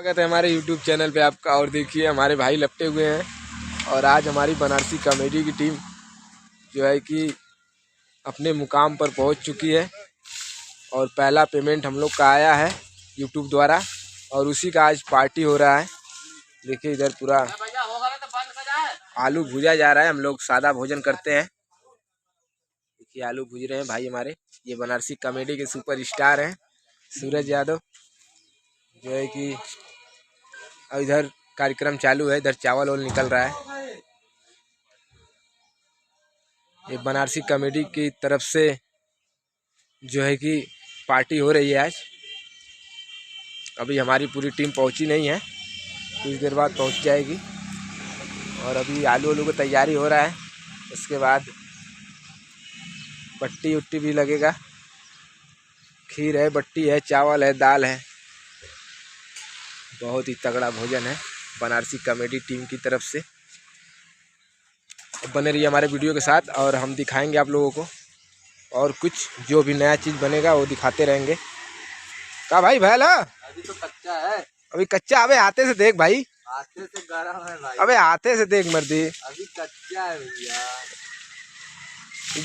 स्वागत है हमारे YouTube चैनल पे आपका। और देखिए हमारे भाई लपटे हुए हैं और आज हमारी बनारसी कॉमेडी की टीम जो है कि अपने मुकाम पर पहुंच चुकी है और पहला पेमेंट हम लोग का आया है YouTube द्वारा और उसी का आज पार्टी हो रहा है। देखिए इधर पूरा आलू भुजा जा रहा है। हम लोग सादा भोजन करते हैं। देखिए आलू भूज रहे हैं भाई हमारे। ये बनारसी कॉमेडी के सुपर स्टार हैं सूरज यादव जो है कि और इधर कार्यक्रम चालू है। इधर चावल वावल निकल रहा है। ये बनारसी कॉमेडी की तरफ से जो है कि पार्टी हो रही है आज। अभी हमारी पूरी टीम पहुंची नहीं है, कुछ देर बाद पहुंच जाएगी। और अभी आलू आलू की तैयारी हो रहा है। उसके बाद बट्टी उट्टी भी लगेगा। खीर है, बट्टी है, चावल है, दाल है। बहुत ही तगड़ा भोजन है बनारसी कॉमेडी टीम की तरफ से। बने रहिए हमारे वीडियो के साथ और हम दिखाएंगे आप लोगों को और कुछ जो भी नया चीज़ बनेगा वो दिखाते रहेंगे। का भाई भैल अभी तो कच्चा है। अभी कच्चा। अबे हाथे से देख भाई, हाथे से गरम है भाई। अबे हाथे से देख मर्दी, अभी कच्चा है भैया।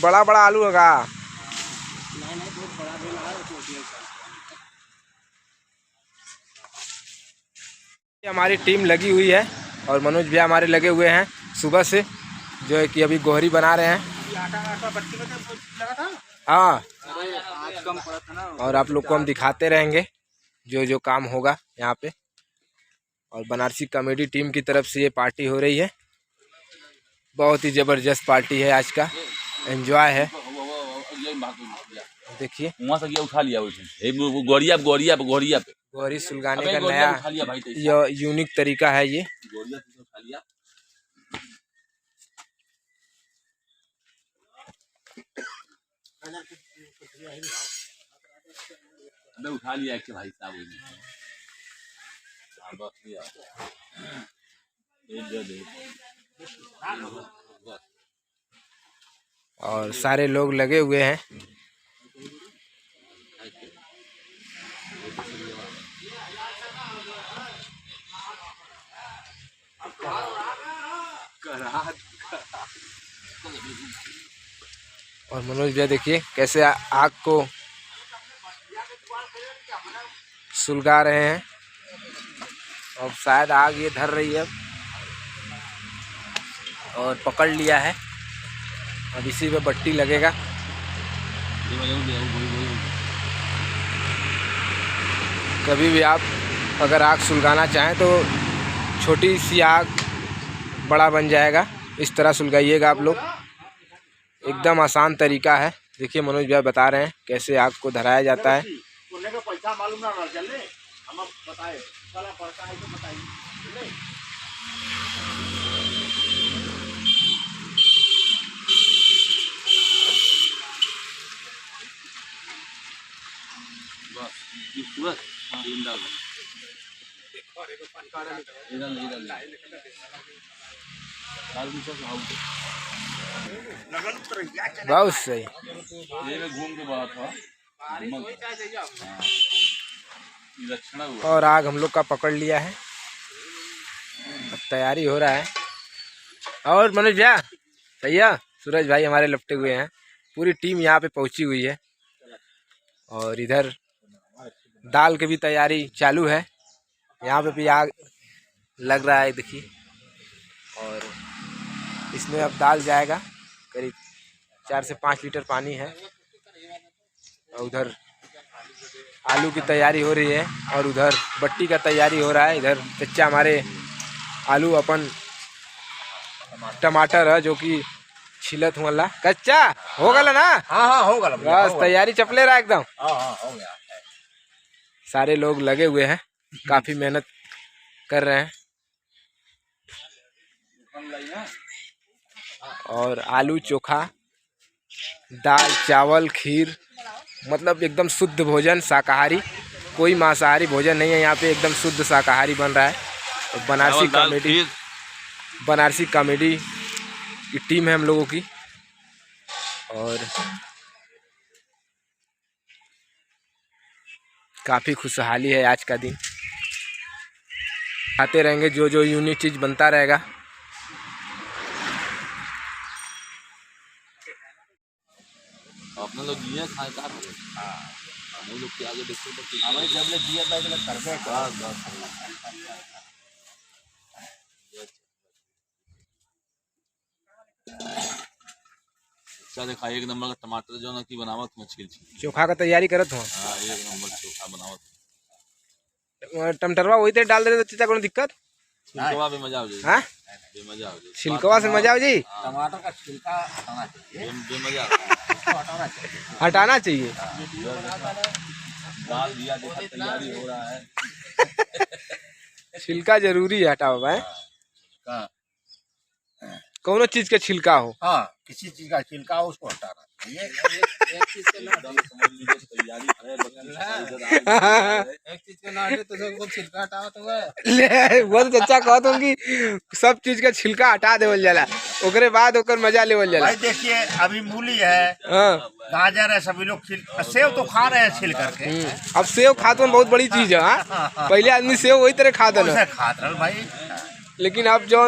बड़ा बड़ा आलू होगा। नहीं बहुत बड़ा भी ना है। हमारी टीम लगी हुई है और मनोज भैया हमारे लगे हुए हैं सुबह से, जो है कि अभी गोहरी बना रहे हैं। हाँ, आज कम पड़ा था ना। और आप लोग को हम दिखाते रहेंगे जो जो काम होगा यहाँ पे। और बनारसी कॉमेडी टीम की तरफ से ये पार्टी हो रही है। बहुत ही ज़बरदस्त पार्टी है आज का, एंजॉय है। देखिए वहाँ से उठा लिया गोरिया गोरिया गोरिया पे गोहरी सुलगाने का नया यूनिक तरीका है ये। उठा लिया भाई साहब। और सारे लोग लगे हुए हैं। और मनोज भैया देखिए कैसे आग को सुलगा रहे हैं। और शायद आग ये धर रही है और पकड़ लिया है। अब इसी पे बट्टी लगेगा। कभी भी आप अगर आग सुलगाना चाहें तो छोटी सी आग बड़ा बन जाएगा। इस तरह सुलगाइएगा आप लोग, एकदम आसान तरीका है। देखिए मनोज भैया बता रहे हैं कैसे आग को धराया जाता है। बहुत सही। घूम के बात और आग हम लोग का पकड़ लिया है। अब तैयारी हो रहा है। और मनोज भैया भैया सूरज भाई हमारे लपटे हुए हैं। पूरी टीम यहाँ पे पहुंची हुई है और इधर दाल की भी तैयारी चालू है। यहाँ पे भी आग लग रहा है देखिए। और इसमें अब दाल जाएगा। करीब 4 से 5 लीटर पानी है। और उधर आलू की तैयारी हो रही है और उधर बट्टी का तैयारी हो रहा है। इधर कच्चा हमारे आलू अपन टमाटर है जो कि छिलत हुआ कच्चा हो गया ना। हाँ हो गया बस तैयारी चपले रहा एकदम। हो गया। सारे लोग लगे हुए हैं, काफी मेहनत कर रहे हैं। और आलू चोखा, दाल चावल खीर, मतलब एकदम शुद्ध भोजन, शाकाहारी। कोई मांसाहारी भोजन नहीं है यहाँ पे, एकदम शुद्ध शाकाहारी बन रहा है। और बनारसी कॉमेडी की टीम है हम लोगों की। और काफ़ी खुशहाली है आज का दिन। आते रहेंगे, जो जो यूनिक चीज़ बनता रहेगा। अपना लोग ये खाए का हम लोग के आगे देखते तो हमें जब ले दिया था तो करबे अच्छा देखा एक नंबर का टमाटर जो ना की बनावत मछली चोखा का तैयारी करत हो। हाँ एक नंबर चोखा बनावत टमाटरवा वही तरह डाल दे तो चाचा कोनो दिक्कत? छिलकवा भी मजा आ जाए। हाँ बेमजा हो जाए छिलकवा से मजा हो जी। टमाटर का छिलका हटाना चाहिए, बेमजा हटाना चाहिए। हटाना चाहिए। दाल दिया देखा तैयारी हो रहा है। छिलका जरूरी है हटाओ भाई। हाँ कोनो चीज का छिलका हो। हाँ, किसी चीज का छिलका हो उसको हटाना चाहिए। एक चीज के ना तैयारी एक चीज के ना हटे तो सब छिलका हटाओ तो ले वो तो चाचा कहत हूँ कि सब चीज का छिलका हटा देवल जाला, ओकरे बाद ओकर मजा लेवल जाला। भाई देखिए अभी मूली है, हाँ गाजर है, सभी लोग सेव तो खा रहे हैं छिल करके। अब सेव खाते बहुत बड़ी चीज है। हाँ पहले आदमी सेव वही तरह खाता ना, वैसे खात रहे भाई। लेकिन अब जो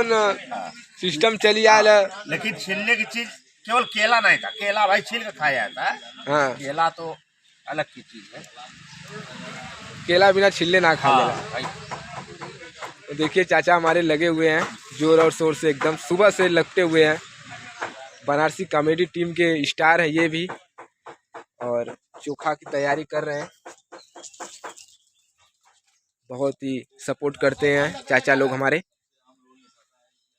सिस्टम चली आयल है। लेकिन छिलने की चीज केवल केला नहीं था, केला भाई छील के खाया जाता है। हाँ केला तो अलग की चीज है। केला बिना छिलने ना खा हाँ, लेला। भाई तो देखिए चाचा हमारे लगे हुए हैं जोर और शोर से, एकदम सुबह से लगते हुए हैं। बनारसी कॉमेडी टीम के स्टार हैं ये भी, और चोखा की तैयारी कर रहे हैं। बहुत ही सपोर्ट करते हैं चाचा लोग हमारे।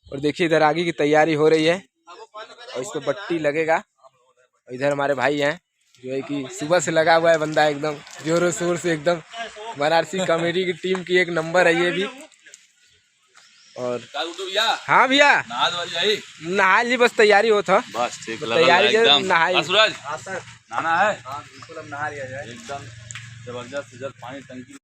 और देखिए इधर आगे की तैयारी हो रही है और इस पर बट्टी लगेगा। और इधर हमारे भाई हैं जो है कि सुबह से लगा हुआ है बंदा, एकदम जोरों शोर से एकदम। बनारसी कॉमेडी की टीम की एक नंबर है ये भी। और हाँ भैया नहा ली, बस तैयारी हो था। बस ठीक तैयारी एकदम नहाई। सूरज हाँ सर, नहाना है हाँ बिल्कुल हम नहा लिया जाए। एकदम जबरदस्त पानी टंकी